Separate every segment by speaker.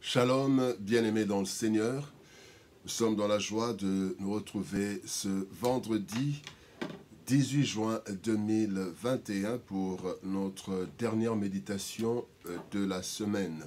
Speaker 1: Shalom, bien-aimés dans le Seigneur. Nous sommes dans la joie de nous retrouver ce vendredi 18 juin 2021 pour notre dernière méditation de la semaine.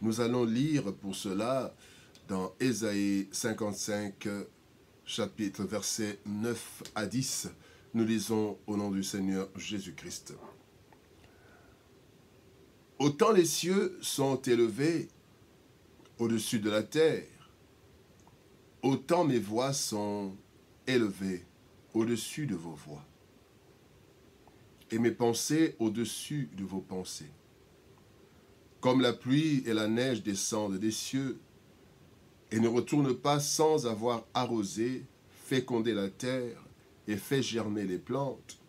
Speaker 1: Nous allons lire pour cela dans Ésaïe 55, chapitre versets 9 à 10. Nous lisons au nom du Seigneur Jésus-Christ. Autant les cieux sont élevés au-dessus de la terre, autant mes voix sont élevées au-dessus de vos voix, et mes pensées au-dessus de vos pensées. Comme la pluie et la neige descendent des cieux, et ne retournent pas sans avoir arrosé, fécondé la terre et fait germer les plantes,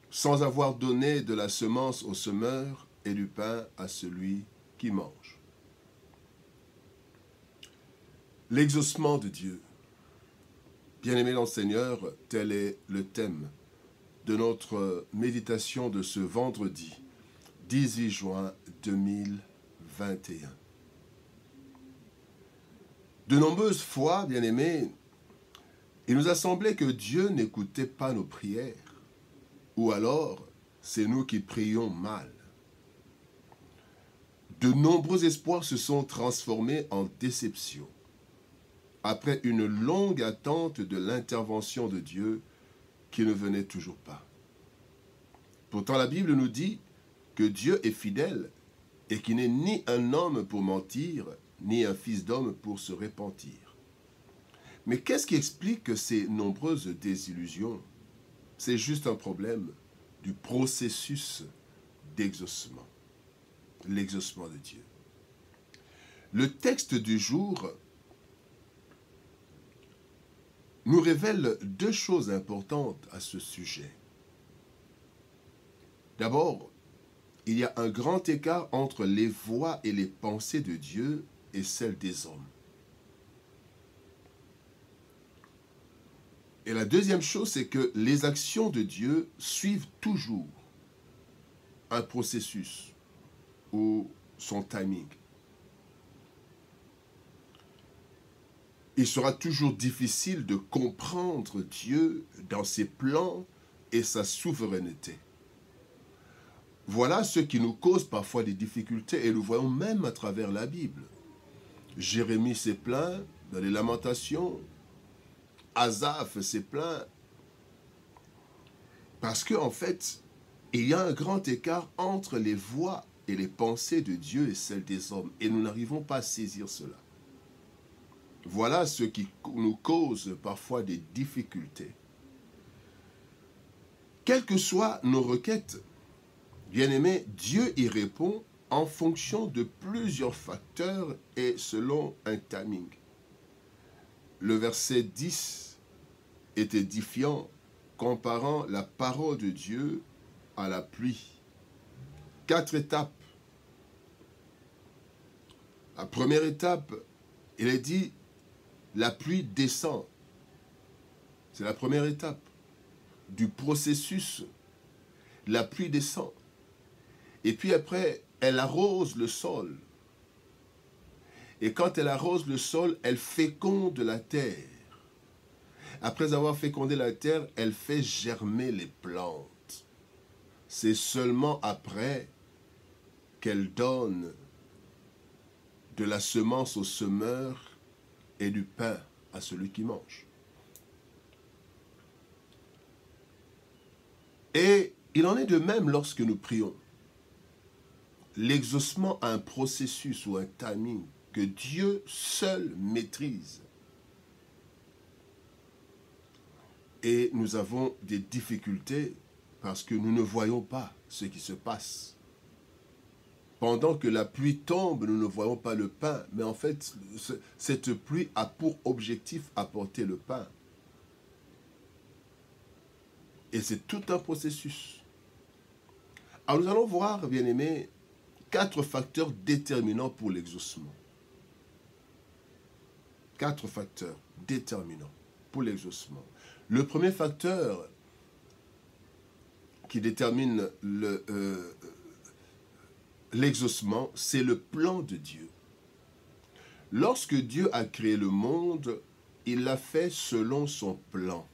Speaker 1: sans avoir donné de la semence au semeur et du pain à celui qui mange. L'exaucement de Dieu. Bien-aimés dans le Seigneur, tel est le thème de notre méditation de ce vendredi 18 juin 2021. De nombreuses fois, bien-aimés, il nous a semblé que Dieu n'écoutait pas nos prières, ou alors c'est nous qui prions mal. De nombreux espoirs se sont transformés en déception après une longue attente de l'intervention de Dieu qui ne venait toujours pas. Pourtant, la Bible nous dit que Dieu est fidèle et qu'il n'est ni un homme pour mentir, ni un fils d'homme pour se repentir. Mais qu'est-ce qui explique ces nombreuses désillusions? C'est juste un problème du processus d'exaucement, l'exaucement de Dieu. Le texte du jour nous révèle deux choses importantes à ce sujet. D'abord, il y a un grand écart entre les voix et les pensées de Dieu et celles des hommes. Et la deuxième chose, c'est que les actions de Dieu suivent toujours un processus ou son timing. Il sera toujours difficile de comprendre Dieu dans ses plans et sa souveraineté. Voilà ce qui nous cause parfois des difficultés, et nous voyons même à travers la Bible. Jérémie s'est plaint dans les Lamentations, Asaph s'est plaint, parce qu'en fait, il y a un grand écart entre les voix et les pensées de Dieu et celles des hommes, et nous n'arrivons pas à saisir cela. Voilà ce qui nous cause parfois des difficultés. Quelles que soient nos requêtes, bien-aimés, Dieu y répond en fonction de plusieurs facteurs et selon un timing. Le verset 10 est édifiant, comparant la parole de Dieu à la pluie. 4 étapes. La première étape, il est dit, la pluie descend. C'est la première étape du processus. La pluie descend. Et puis après, elle arrose le sol. Et quand elle arrose le sol, elle féconde la terre. Après avoir fécondé la terre, elle fait germer les plantes. C'est seulement après qu'elle donne de la semence au semeur et du pain à celui qui mange. Et il en est de même lorsque nous prions. L'exaucement a un processus ou un timing que Dieu seul maîtrise. Et nous avons des difficultés parce que nous ne voyons pas ce qui se passe. Pendant que la pluie tombe, nous ne voyons pas le pain. Mais en fait, cette pluie a pour objectif apporter le pain. Et c'est tout un processus. Alors nous allons voir, bien-aimés, 4 facteurs déterminants pour l'exaucement. 4 facteurs déterminants pour l'exaucement. Le premier facteur qui détermine l'exaucement, c'est le plan de Dieu. lorsque Dieu a créé le monde, il l'a fait selon son plan.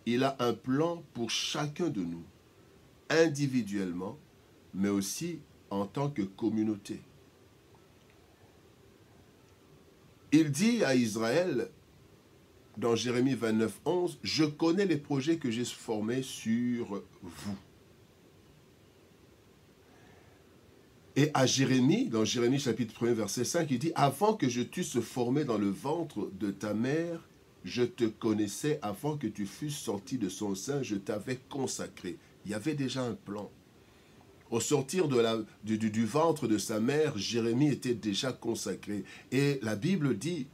Speaker 1: Il a un plan pour chacun de nous, individuellement, mais aussi en tant que communauté. Il dit à Israël, dans Jérémie 29, 11, « Je connais les projets que j'ai formés sur vous. » Et à Jérémie, dans Jérémie chapitre 1, verset 5, il dit, « Avant que je t'eusse formé dans le ventre de ta mère, je te connaissais, avant que tu fusses sorti de son sein, je t'avais consacré. » Il y avait déjà un plan. Au sortir du ventre de sa mère, Jérémie était déjà consacré. Et la Bible dit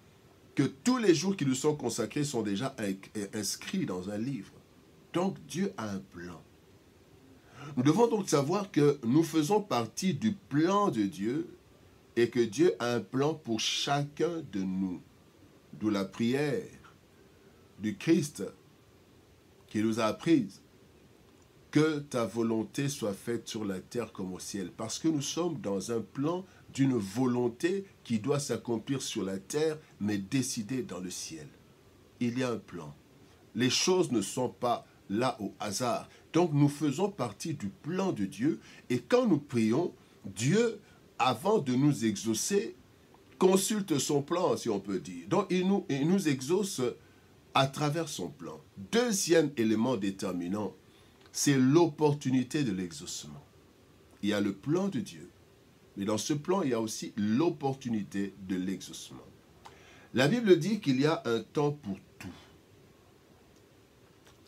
Speaker 1: que tous les jours qui nous sont consacrés sont déjà inscrits dans un livre. Donc Dieu a un plan. Nous devons donc savoir que nous faisons partie du plan de Dieu et que Dieu a un plan pour chacun de nous. D'où la prière du Christ qui nous a apprise. Que ta volonté soit faite sur la terre comme au ciel. Parce que nous sommes dans un plan d'une volonté qui doit s'accomplir sur la terre, mais décidée dans le ciel. Il y a un plan. Les choses ne sont pas là au hasard. Donc nous faisons partie du plan de Dieu. Et quand nous prions, Dieu, avant de nous exaucer, consulte son plan, si on peut dire. Donc il nous exauce à travers son plan. Deuxième élément déterminant, c'est l'opportunité de l'exaucement. Il y a le plan de Dieu, mais dans ce plan, il y a aussi l'opportunité de l'exaucement. La Bible dit qu'il y a un temps pour tout.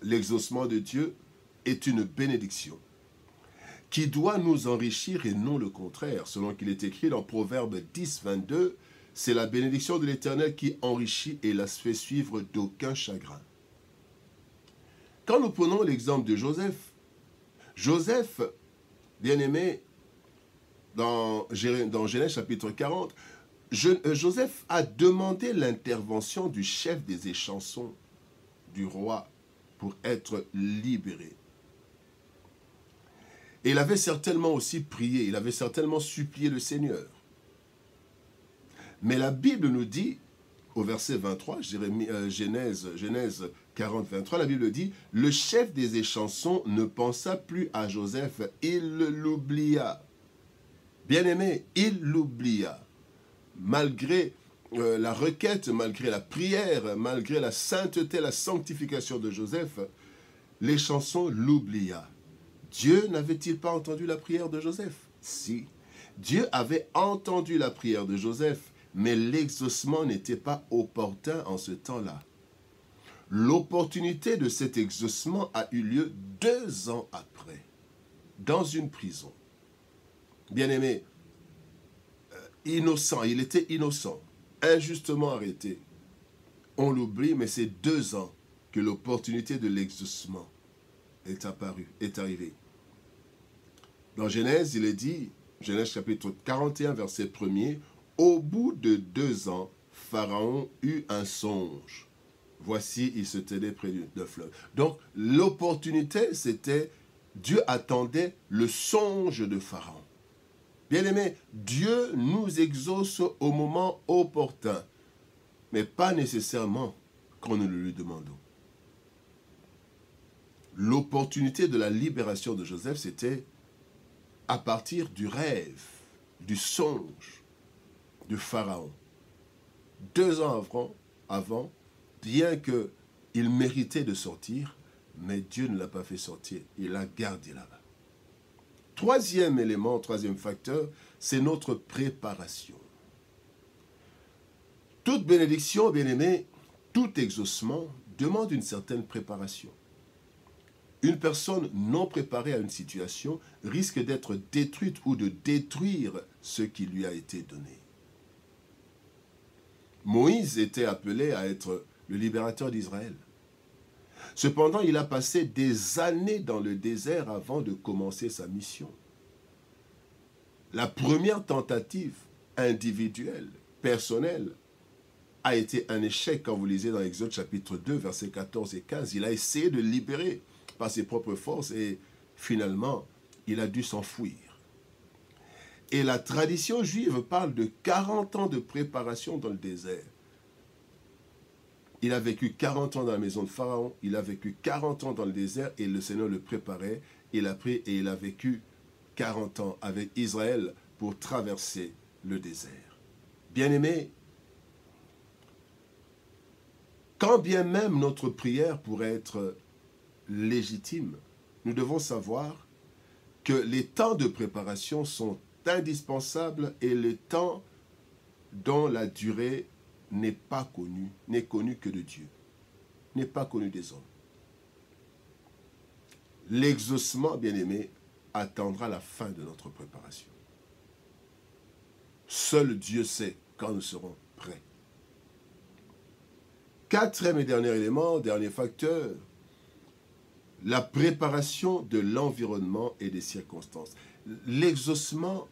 Speaker 1: L'exaucement de Dieu est une bénédiction qui doit nous enrichir et non le contraire. Selon qu'il est écrit dans Proverbe 10, 22, c'est la bénédiction de l'Éternel qui enrichit et la fait suivre d'aucun chagrin. Quand nous prenons l'exemple de Joseph, Joseph, bien-aimé, dans Genèse chapitre 40, Joseph a demandé l'intervention du chef des échansons du roi pour être libéré. Et il avait certainement aussi prié, il avait certainement supplié le Seigneur. Mais la Bible nous dit, au verset 23, Genèse 40, 23, la Bible dit, « Le chef des échansons ne pensa plus à Joseph, il l'oublia. » Bien-aimé, il l'oublia. Malgré la requête, malgré la prière, malgré la sainteté, la sanctification de Joseph, l'échanson l'oublia. Dieu n'avait-il pas entendu la prière de Joseph? Si. Dieu avait entendu la prière de Joseph, mais l'exaucement n'était pas opportun en ce temps-là. L'opportunité de cet exaucement a eu lieu 2 ans après, dans une prison. Bien-aimé, innocent, il était innocent, injustement arrêté. On l'oublie, mais c'est 2 ans que l'opportunité de l'exaucement est apparue, est arrivée. Dans Genèse, il est dit, Genèse chapitre 41, verset 1er, « Au bout de 2 ans, Pharaon eut un songe. Voici, il se tenait près d'un fleuve. » Donc, l'opportunité, c'était, Dieu attendait le songe de Pharaon. Bien-aimé, Dieu nous exauce au moment opportun, mais pas nécessairement quand nous le lui demandons. L'opportunité de la libération de Joseph, c'était à partir du rêve, du songe de Pharaon. 2 ans avant, bien qu'il méritait de sortir, mais Dieu ne l'a pas fait sortir, il l'a gardé là-bas. Troisième élément, troisième facteur, c'est notre préparation. Toute bénédiction, bien-aimé, tout exaucement demande une certaine préparation. Une personne non préparée à une situation risque d'être détruite ou de détruire ce qui lui a été donné. Moïse était appelé à être le libérateur d'Israël. Cependant, il a passé des années dans le désert avant de commencer sa mission. La première tentative individuelle, personnelle, a été un échec quand vous lisez dans Exode chapitre 2, versets 14 et 15. Il a essayé de libérer par ses propres forces et finalement, il a dû s'enfuir. Et la tradition juive parle de 40 ans de préparation dans le désert. Il a vécu 40 ans dans la maison de Pharaon, il a vécu 40 ans dans le désert et le Seigneur le préparait. Il a pris et il a vécu 40 ans avec Israël pour traverser le désert. Bien-aimés, quand bien même notre prière pourrait être légitime, nous devons savoir que les temps de préparation sont indispensables et le temps dont la durée n'est pas connu, n'est connu que de Dieu, n'est pas connu des hommes. L'exaucement, bien-aimé, attendra la fin de notre préparation. Seul Dieu sait quand nous serons prêts. Quatrième et dernier élément, dernier facteur, la préparation de l'environnement et des circonstances. L'exaucement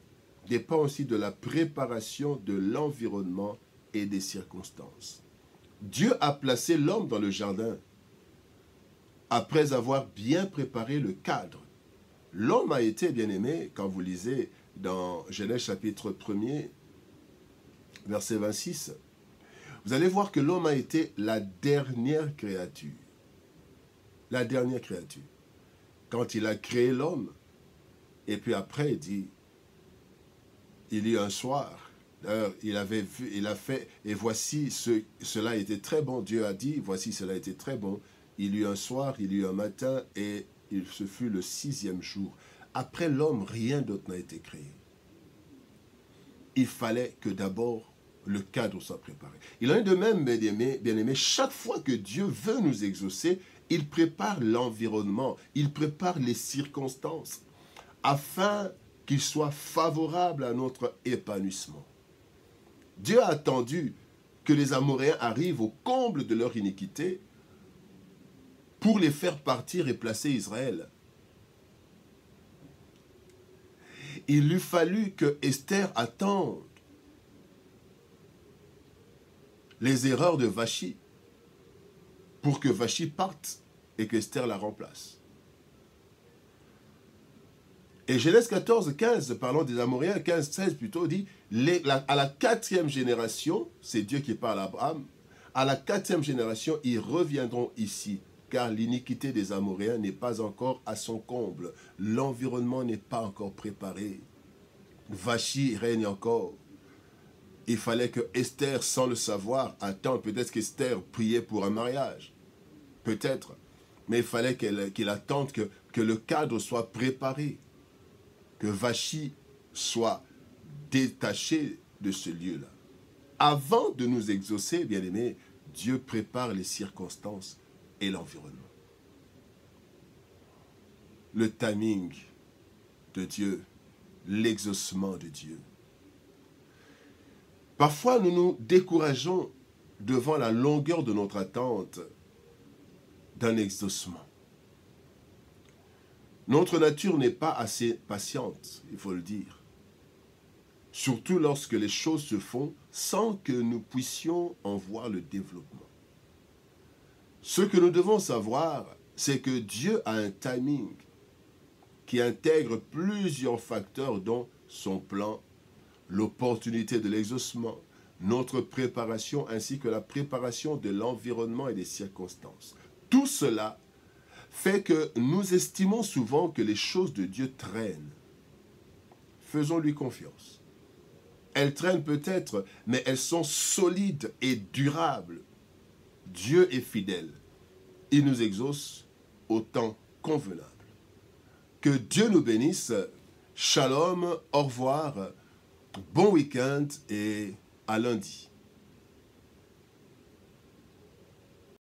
Speaker 1: dépend aussi de la préparation de l'environnement et des circonstances. Dieu a placé l'homme dans le jardin après avoir bien préparé le cadre. L'homme a été, bien-aimé, quand vous lisez dans Genèse chapitre 1er, verset 26, vous allez voir que l'homme a été la dernière créature. La dernière créature. Quand il a créé l'homme, et puis après il dit, il y a un soir, d'ailleurs il avait vu, il a fait, et voici, cela était très bon, Dieu a dit, voici cela était très bon, il y eut un soir, il y eut un matin, et ce fut le 6e jour. Après l'homme, rien d'autre n'a été créé. Il fallait que d'abord le cadre soit préparé. Il en est de même, bien-aimés, chaque fois que Dieu veut nous exaucer, il prépare l'environnement, il prépare les circonstances, afin qu'il soit favorable à notre épanouissement. Dieu a attendu que les Amoréens arrivent au comble de leur iniquité pour les faire partir et placer Israël. Il lui fallut que Esther attende les erreurs de Vachi pour que Vachi parte et qu'Esther la remplace. Et Genèse 14, 15, parlant des Amoréens, 15, 16 plutôt, dit, à la 4e génération, c'est Dieu qui parle à Abraham, à la 4e génération, ils reviendront ici, car l'iniquité des Amoréens n'est pas encore à son comble. L'environnement n'est pas encore préparé. Vachi règne encore. Il fallait que Esther, sans le savoir, attende. Peut-être qu'Esther priait pour un mariage. Peut-être. Mais il fallait qu'il attende que le cadre soit préparé. Que Vachi soit détaché de ce lieu-là. Avant de nous exaucer, bien-aimés, Dieu prépare les circonstances et l'environnement. Le timing de Dieu, l'exaucement de Dieu. Parfois, nous nous décourageons devant la longueur de notre attente d'un exaucement. Notre nature n'est pas assez patiente, il faut le dire. Surtout lorsque les choses se font sans que nous puissions en voir le développement. Ce que nous devons savoir, c'est que Dieu a un timing qui intègre plusieurs facteurs dont son plan, l'opportunité de l'exaucement, notre préparation ainsi que la préparation de l'environnement et des circonstances. Tout cela fait que nous estimons souvent que les choses de Dieu traînent. Faisons-lui confiance. Elles traînent peut-être, mais elles sont solides et durables. Dieu est fidèle. Il nous exauce au temps convenable. Que Dieu nous bénisse. Shalom, au revoir, bon week-end et à lundi.